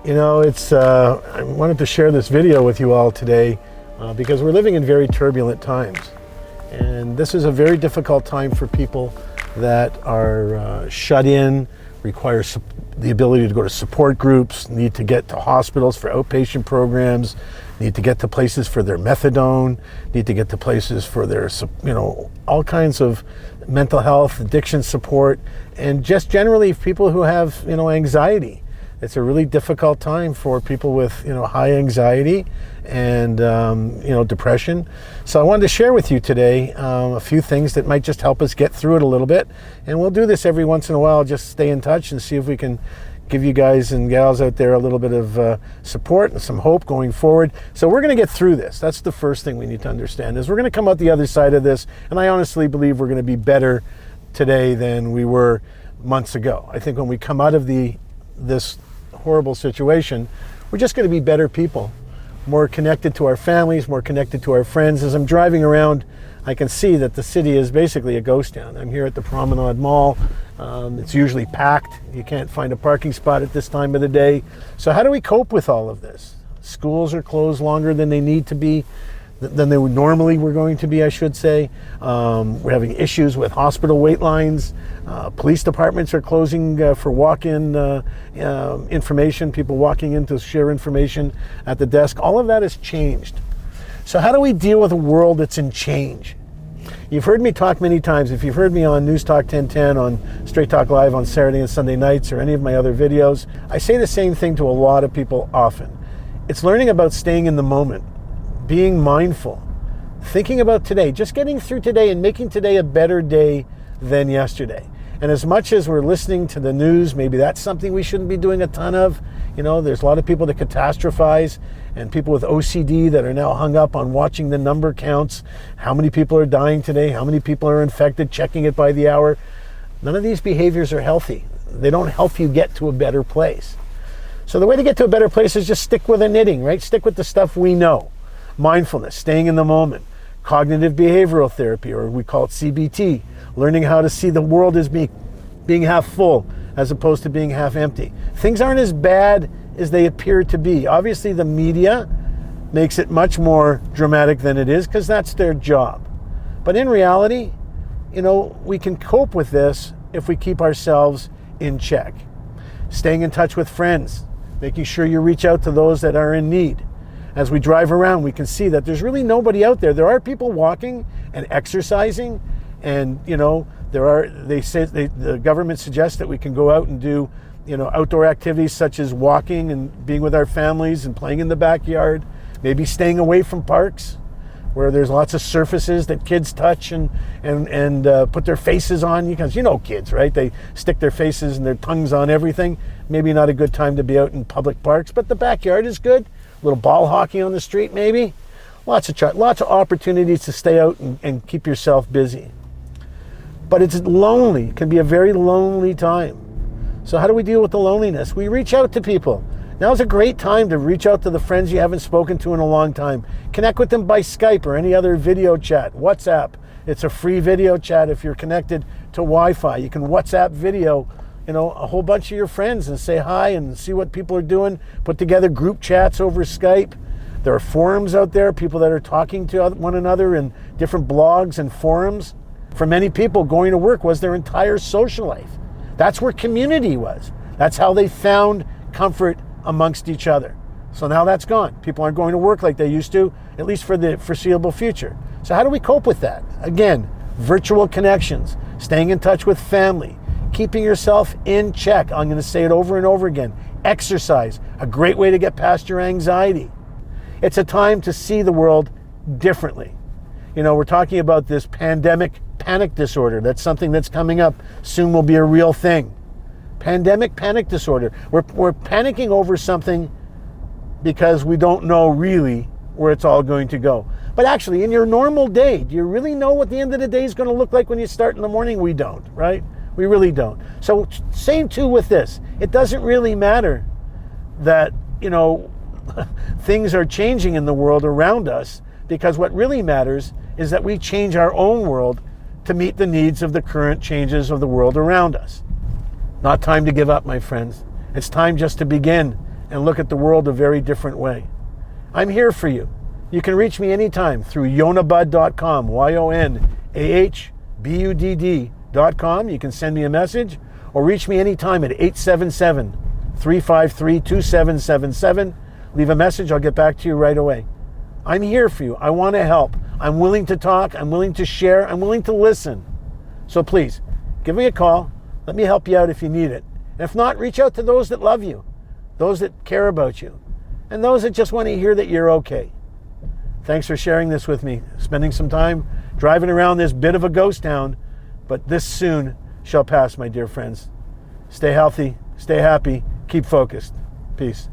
I wanted to share this video with you all today because we're living in very turbulent times. And this is a very difficult time for people that are shut in, require the ability to go to support groups, need to get to hospitals for outpatient programs, need to get to places for their methadone, need to get to places for their, all kinds of mental health, addiction support, and just generally people who have, anxiety. It's a really difficult time for people with, high anxiety and, depression. So I wanted to share with you today a few things that might just help us get through it a little bit. And we'll do this every once in a while, just stay in touch and see if we can give you guys and gals out there a little bit of support and some hope going forward. So we're going to get through this. That's the first thing we need to understand, is we're going to come out the other side of this. And I honestly believe we're going to be better today than we were months ago. I think when we come out of this horrible situation, we're just going to be better people, more connected to our families, more connected to our friends. As I'm driving around, I can see that the city is basically a ghost town. I'm here at the Promenade Mall. It's usually packed. You can't find a parking spot at this time of the day. So how do we cope with all of this? Schools are closed longer than they need to be, than they normally were going to be, I should say. We're having issues with hospital wait lines. Police departments are closing for walk-in information, people walking in to share information at the desk. All of that has changed. So how do we deal with a world that's in change? You've heard me talk many times. If you've heard me on News Talk 1010, on Straight Talk Live on Saturday and Sunday nights, or any of my other videos, I say the same thing to a lot of people often. It's learning about staying in the moment, being mindful, thinking about today, just getting through today and making today a better day than yesterday. And as much as we're listening to the news, maybe that's something we shouldn't be doing a ton of. There's a lot of people that catastrophize, and people with OCD that are now hung up on watching the number counts. How many people are dying today? How many people are infected? Checking it by the hour. None of these behaviors are healthy. They don't help you get to a better place. So the way to get to a better place is just stick with the knitting, right? Stick with the stuff we know. Mindfulness, staying in the moment, cognitive behavioral therapy, or we call it CBT, learning how to see the world as being half full as opposed to being half empty. Things aren't as bad as they appear to be. Obviously, the media makes it much more dramatic than it is because that's their job. But in reality, we can cope with this if we keep ourselves in check. Staying in touch with friends, making sure you reach out to those that are in need. As we drive around, we can see that there's really nobody out there. There are people walking and exercising, and the government suggests that we can go out and do outdoor activities such as walking and being with our families and playing in the backyard, maybe staying away from parks where there's lots of surfaces that kids touch and put their faces on. Because kids, right? They stick their faces and their tongues on everything. Maybe not a good time to be out in public parks, but the backyard is good. A little ball hockey on the street, maybe. Lots of opportunities to stay out and keep yourself busy. But it's lonely. It can be a very lonely time. So how do we deal with the loneliness? We reach out to people. Now's a great time to reach out to the friends you haven't spoken to in a long time. Connect with them by Skype or any other video chat. WhatsApp. It's a free video chat if you're connected to Wi-Fi. You can WhatsApp video, a whole bunch of your friends and say hi and see what people are doing. Put together group chats over Skype. There are forums out there, people that are talking to one another in different blogs and forums. For many people, going to work was their entire social life. That's where community was. That's how they found comfort amongst each other. So now that's gone. People aren't going to work like they used to, at least for the foreseeable future. So how do we cope with that? Again, virtual connections, staying in touch with family, keeping yourself in check. I'm going to say it over and over again. Exercise, a great way to get past your anxiety. It's a time to see the world differently. We're talking about this pandemic panic disorder. That's something that's coming up. Soon will be a real thing. Pandemic panic disorder. We're panicking over something because we don't know really where it's all going to go. But actually, in your normal day, do you really know what the end of the day is going to look like when you start in the morning? We don't, right? We really don't. So same too with this. It doesn't really matter that, things are changing in the world around us, because what really matters is that we change our own world to meet the needs of the current changes of the world around us. Not time to give up, my friends. It's time just to begin and look at the world a very different way. I'm here for you. You can reach me anytime through yonahbud.com, YONAHBUDD.com. You can send me a message or reach me anytime at 877-353-2777. Leave a message, I'll get back to you right away. I'm here for you. I want to help. I'm willing to talk. I'm willing to share. I'm willing to listen. So please, give me a call. Let me help you out if you need it. And if not, reach out to those that love you, those that care about you, and those that just want to hear that you're okay. Thanks for sharing this with me, spending some time driving around this bit of a ghost town, but this soon shall pass, my dear friends. Stay healthy, stay happy, keep focused. Peace.